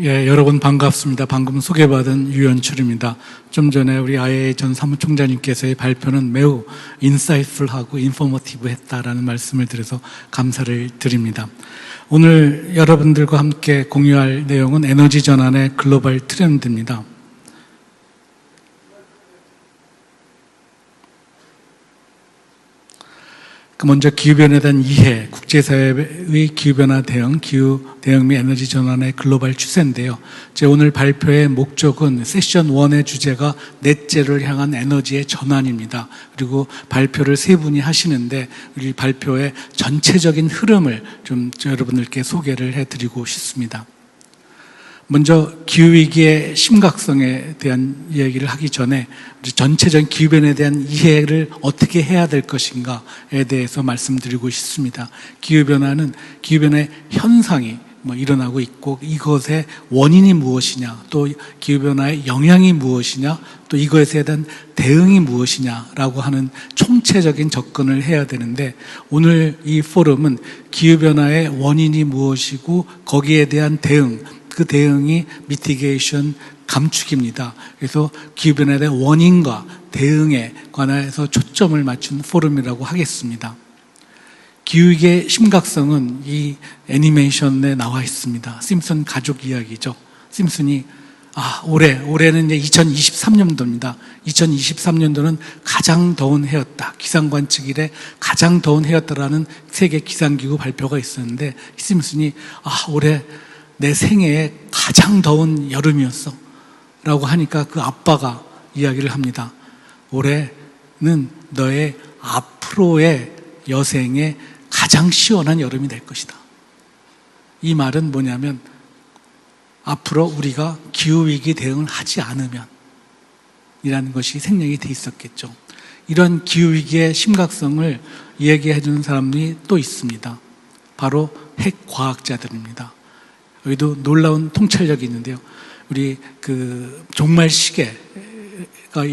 예, 여러분 반갑습니다. 방금 소개받은 유연출입니다. 좀 전에 우리 IAEA 전 사무총장님께서의 발표는 매우 인사이트풀하고 인포머티브했다라는 말씀을 드려서 감사를 드립니다. 오늘 여러분들과 함께 공유할 내용은 에너지 전환의 글로벌 트렌드입니다. 먼저 기후변화에 대한 이해, 국제사회의 기후변화 대응, 기후 대응 및 에너지 전환의 글로벌 추세인데요. 제 오늘 발표의 목적은 세션 1의 주제가 넷제로를 향한 에너지의 전환입니다. 그리고 발표를 세 분이 하시는데 우리 발표의 전체적인 흐름을 좀 여러분들께 소개를 해드리고 싶습니다. 먼저 기후위기의 심각성에 대한 이야기를 하기 전에 전체적인 기후변화에 대한 이해를 어떻게 해야 될 것인가에 대해서 말씀드리고 싶습니다. 기후변화는 기후변화의 현상이 일어나고 있고 이것의 원인이 무엇이냐, 또 기후변화의 영향이 무엇이냐, 또 이것에 대한 대응이 무엇이냐라고 하는 총체적인 접근을 해야 되는데, 오늘 이 포럼은 기후변화의 원인이 무엇이고 거기에 대한 대응, 그 대응이 미티게이션, 감축입니다. 그래서 기후변화에 대한 원인과 대응에 관해서 초점을 맞춘 포럼이라고 하겠습니다. 기후위기의 심각성은 이 애니메이션에 나와 있습니다. 심슨 가족 이야기죠. 심슨이 올해는 이제 2023년도입니다. 2023년도는 가장 더운 해였다. 기상관측 이래 가장 더운 해였다라는 세계 기상기구 발표가 있었는데, 심슨이 올해 내 생애에 가장 더운 여름이었어 라고 하니까 그 아빠가 이야기를 합니다. 올해는 너의 앞으로의 여생에 가장 시원한 여름이 될 것이다. 이 말은 뭐냐면, 앞으로 우리가 기후위기 대응을 하지 않으면 이라는 것이 생략이 돼 있었겠죠. 이런 기후위기의 심각성을 이야기해 주는 사람들이 또 있습니다. 바로 핵과학자들입니다. 여기도 놀라운 통찰력이 있는데요. 우리 종말시계가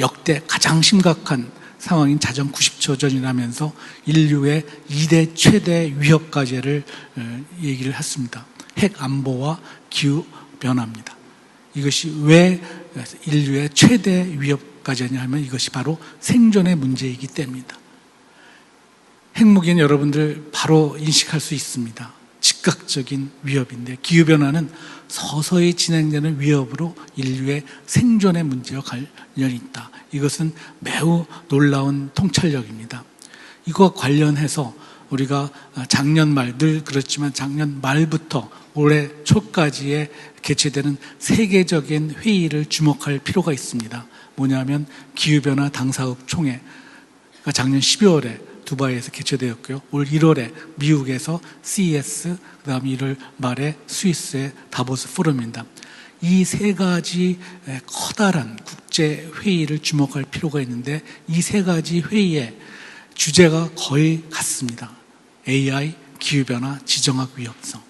역대 가장 심각한 상황인 자정 90초 전이라면서 인류의 2대 최대 위협 과제를 얘기를 했습니다. 핵 안보와 기후 변화입니다. 이것이 왜 인류의 최대 위협 과제냐 하면 이것이 바로 생존의 문제이기 때문입니다. 핵무기는 여러분들 바로 인식할 수 있습니다. 즉각적인 위협인데, 기후변화는 서서히 진행되는 위협으로 인류의 생존의 문제와 관련이 있다. 이것은 매우 놀라운 통찰력입니다. 이거 관련해서 우리가 작년 말, 늘 그렇지만 작년 말부터 올해 초까지에 개최되는 세계적인 회의를 주목할 필요가 있습니다. 뭐냐면 기후변화 당사국 총회가 작년 12월에 두바이에서 개최되었고요. 올 1월에 미국에서 CES, 그 다음 1월 말에 스위스의 다보스 포럼입니다. 이 세 가지 커다란 국제 회의를 주목할 필요가 있는데, 이 세 가지 회의의 주제가 거의 같습니다. AI, 기후변화, 지정학 위협성.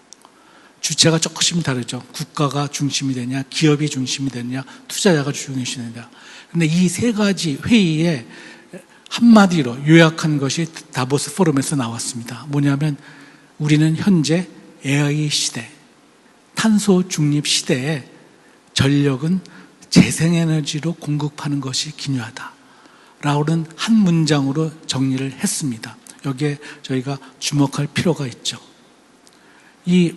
주체가 조금씩 다르죠. 국가가 중심이 되냐, 기업이 중심이 되냐, 투자자가 중심이 되냐. 그런데 이 세 가지 회의에 한마디로 요약한 것이 다보스 포럼에서 나왔습니다. 뭐냐면, 우리는 현재 AI 시대, 탄소 중립 시대에 전력은 재생에너지로 공급하는 것이 기묘하다 라고는 한 문장으로 정리를 했습니다. 여기에 저희가 주목할 필요가 있죠. 이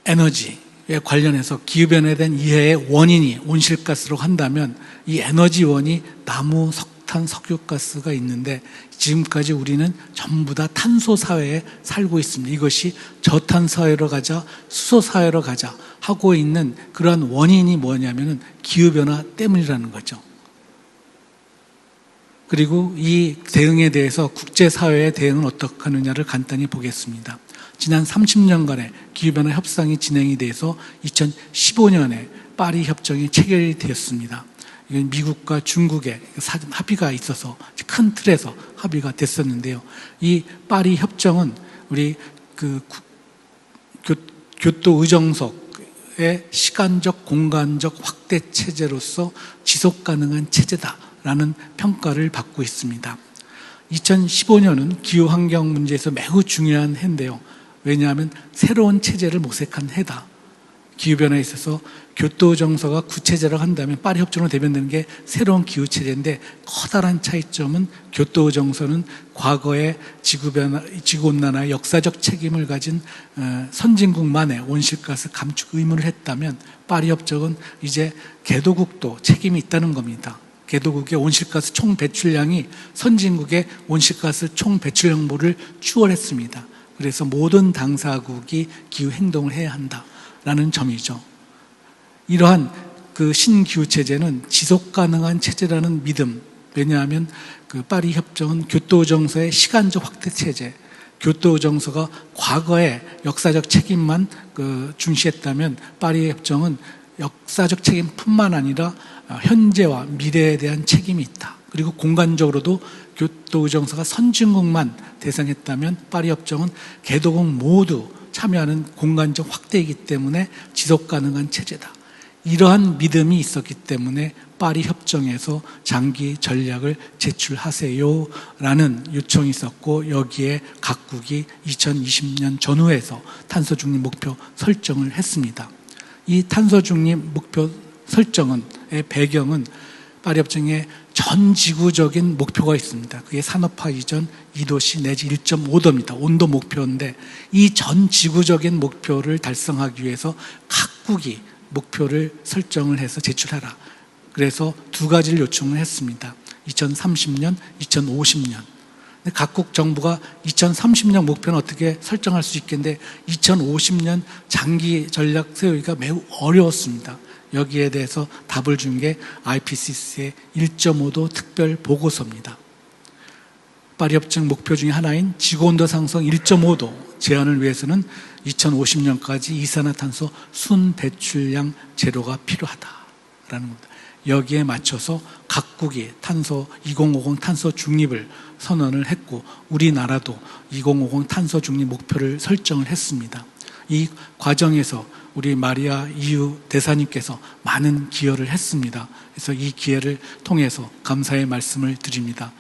에너지에 관련해서 기후변화에 대한 이해의 원인이 온실가스로 한다면, 이 에너지원이 나무, 석탄, 석유가스가 있는데, 지금까지 우리는 전부 다 탄소 사회에 살고 있습니다. 이것이 저탄사회로 가자, 수소사회로 가자 하고 있는 그러한 원인이 뭐냐면은 기후변화 때문이라는 거죠. 그리고 이 대응에 대해서 국제사회의 대응은 어떻게 하느냐를 간단히 보겠습니다. 지난 30년간의 기후변화 협상이 진행이 돼서 2015년에 파리 협정이 체결이 되었습니다. 이건 미국과 중국의 합의가 있어서 큰 틀에서 합의가 됐었는데요. 이 파리 협정은 우리 교토 의정석의 시간적, 공간적 확대 체제로서 지속 가능한 체제다라는 평가를 받고 있습니다. 2015년은 기후환경 문제에서 매우 중요한 해인데요. 왜냐하면 새로운 체제를 모색한 해다. 기후변화에 있어서 교토정서가 구체제라고 한다면 파리 협정으로 대변되는 게 새로운 기후체제인데, 커다란 차이점은 교토정서는 과거의 지구온난화의 역사적 책임을 가진 선진국만의 온실가스 감축 의무를 했다면, 파리 협정은 이제 개도국도 책임이 있다는 겁니다. 개도국의 온실가스 총 배출량이 선진국의 온실가스 총 배출량보를 추월했습니다. 그래서 모든 당사국이 기후 행동을 해야 한다라는 점이죠. 이러한 그 신기후체제는 지속 가능한 체제라는 믿음, 왜냐하면 그 파리 협정은 교토정서의 시간적 확대 체제, 교토정서가 과거의 역사적 책임만 중시했다면 파리 협정은 역사적 책임뿐만 아니라 현재와 미래에 대한 책임이 있다. 그리고 공간적으로도 교토정서가 선진국만 대상했다면 파리 협정은 개도국 모두 참여하는 공간적 확대이기 때문에 지속 가능한 체제다. 이러한 믿음이 있었기 때문에 파리 협정에서 장기 전략을 제출하세요 라는 요청이 있었고, 여기에 각국이 2020년 전후에서 탄소 중립 목표 설정을 했습니다. 이 탄소 중립 목표 설정의 배경은 파리 협정에 전 지구적인 목표가 있습니다. 그게 산업화 이전 2도씨 내지 1.5도입니다. 온도 목표인데, 이 전 지구적인 목표를 달성하기 위해서 각국이 목표를 설정을 해서 제출하라. 그래서 두 가지를 요청을 했습니다. 2030년, 2050년. 각국 정부가 2030년 목표는 어떻게 설정할 수 있겠는데 2050년 장기 전략 세우기가 매우 어려웠습니다. 여기에 대해서 답을 준 게 IPCC의 1.5도 특별 보고서입니다. 파리 협정 목표 중에 하나인 지구온도 상승 1.5도 제한을 위해서는 2050년까지 이산화탄소 순 배출량 제로가 필요하다라는 겁니다. 여기에 맞춰서 각국이 2050 탄소 중립을 선언을 했고, 우리나라도 2050 탄소 중립 목표를 설정을 했습니다. 이 과정에서 우리 마리아 EU 대사님께서 많은 기여를 했습니다. 그래서 이 기회를 통해서 감사의 말씀을 드립니다.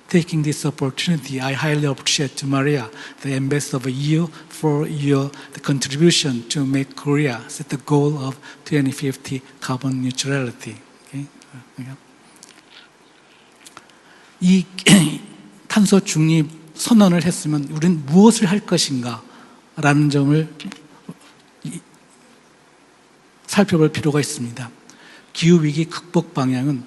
Taking this opportunity, I highly appreciate Maria, the ambassador of EU, for your contribution to make Korea set the goal of 2050 carbon neutrality. Okay? 이 탄소 중립 선언을 했으면 우리는 무엇을 할 것인가 라는 점을 살펴볼 필요가 있습니다. 기후위기 극복 방향은,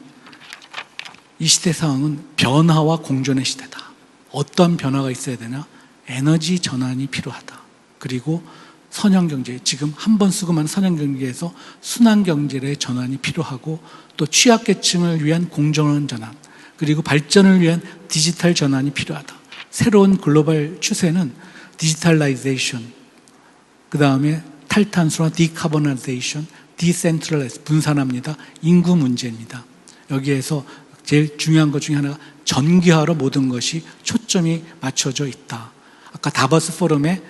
이 시대 상황은 변화와 공존의 시대다. 어떤 변화가 있어야 되냐? 에너지 전환이 필요하다. 그리고 선형경제, 지금 한 번 쓰고 만 선형경제에서 순환경제의 전환이 필요하고, 또 취약계층을 위한 공정한 전환, 그리고 발전을 위한 디지털 전환이 필요하다. 새로운 글로벌 추세는 디지털라이제이션, 그 다음에 탈탄소나 디카보나이제이션, 디센트럴라이즈, 분산합니다. 인구 문제입니다. 여기에서 제일 중요한 것 중에 하나가 전기화로 모든 것이 초점이 맞춰져 있다. 아까 다버스 포럼의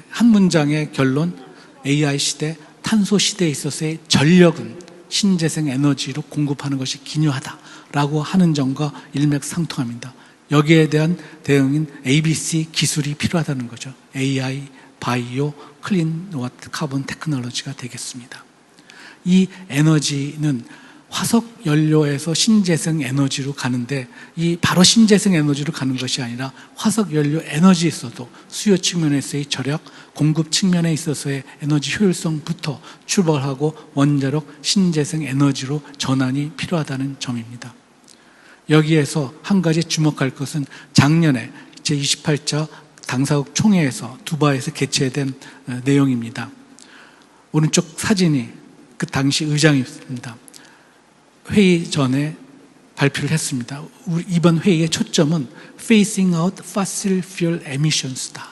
한 문장의 결론, AI 시대, 탄소 시대에 있어서의 전력은 신재생 에너지로 공급하는 것이 기묘하다라고 하는 점과 일맥상통합니다. 여기에 대한 대응인 ABC 기술이 필요하다는 거죠. AI, 바이오, 클린 워터, 카본 테크놀로지가 되겠습니다. 이 에너지는 화석 연료에서 신재생 에너지로 가는데, 이 바로 신재생 에너지로 가는 것이 아니라 화석 연료 에너지에 있어도 수요 측면에서의 절약, 공급 측면에 있어서의 에너지 효율성부터 출발하고 원자력 신재생 에너지로 전환이 필요하다는 점입니다. 여기에서 한 가지 주목할 것은 작년에 제28차 당사국 총회에서 두바이에서 개최된 내용입니다. 오른쪽 사진이 그 당시 의장입니다. 회의 전에 발표를 했습니다. 이번 회의의 초점은 Phasing out fossil fuel emissions다.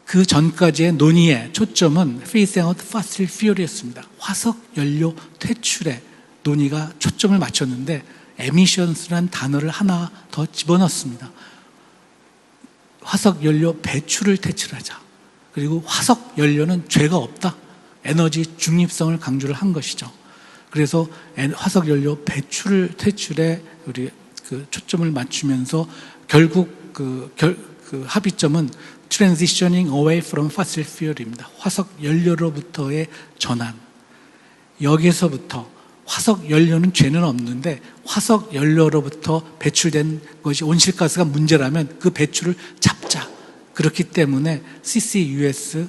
그 전까지의 논의의 초점은 Phasing out fossil fuel이었습니다. 화석 연료 퇴출에 논의가 초점을 맞췄는데, emissions라는 단어를 하나 더 집어넣습니다. 화석 연료 배출을 퇴출하자. 그리고 화석 연료는 죄가 없다. 에너지 중립성을 강조를 한 것이죠. 그래서 화석 연료 배출을 퇴출에 우리 초점을 맞추면서 결국 합의점은 transitioning away from fossil fuel입니다. 화석 연료로부터의 전환. 여기에서부터 화석 연료는 죄는 없는데 화석 연료로부터 배출된 것이 온실가스가 문제라면 그 배출을 잡자. 그렇기 때문에 CCUS,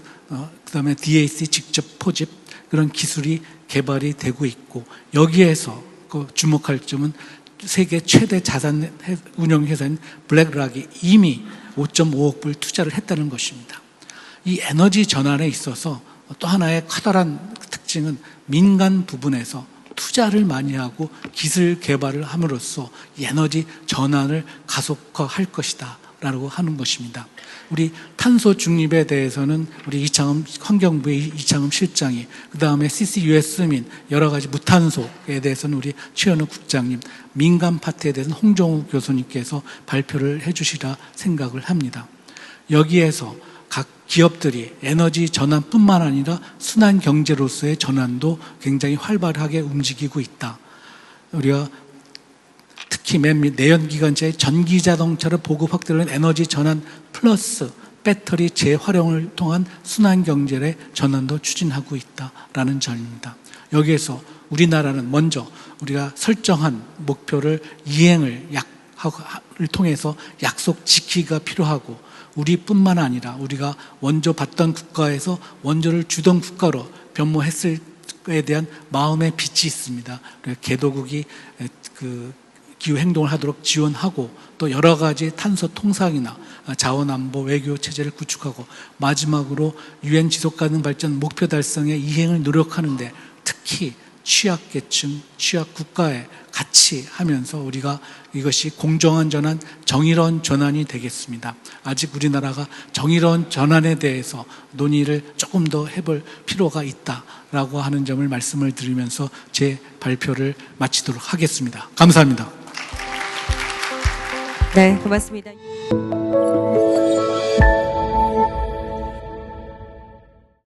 그다음에 DAC 직접 포집 그런 기술이 개발이 되고 있고, 여기에서 그 주목할 점은 세계 최대 자산 운영 회사인 블랙락이 이미 5.5억 불 투자를 했다는 것입니다. 이 에너지 전환에 있어서 또 하나의 커다란 특징은 민간 부분에서 투자를 많이 하고 기술 개발을 함으로써 이 에너지 전환을 가속화할 것이다 라고 하는 것입니다. 우리 탄소 중립에 대해서는 우리 이창흠 환경부의 이창흠 실장이, 그 다음에 CCUS 및 여러 가지 무탄소에 대해서는 우리 최현우 국장님, 민간 파트에 대해서는 홍정우 교수님께서 발표를 해주시라 생각을 합니다. 여기에서 각 기업들이 에너지 전환뿐만 아니라 순환 경제로서의 전환도 굉장히 활발하게 움직이고 있다. 우리가 특히 내연기관차의 전기자동차를 보급 확대하는 에너지 전환 플러스 배터리 재활용을 통한 순환경제의 전환도 추진하고 있다라는 점입니다. 여기에서 우리나라는 먼저 우리가 설정한 목표를 이행을 통해서 약속 지키기가 필요하고, 우리뿐만 아니라 우리가 원조 받던 국가에서 원조를 주던 국가로 변모했을 에 대한 마음의 빚이 있습니다. 개도국이 기후 행동을 하도록 지원하고, 또 여러 가지 탄소 통상이나 자원안보 외교 체제를 구축하고, 마지막으로 유엔 지속가능 발전 목표 달성에 이행을 노력하는데 특히 취약계층, 취약국가에 같이 하면서 우리가 이것이 공정한 전환, 정의로운 전환이 되겠습니다. 아직 우리나라가 정의로운 전환에 대해서 논의를 조금 더 해볼 필요가 있다라고 하는 점을 말씀을 드리면서 제 발표를 마치도록 하겠습니다. 감사합니다. 네, 고맙습니다.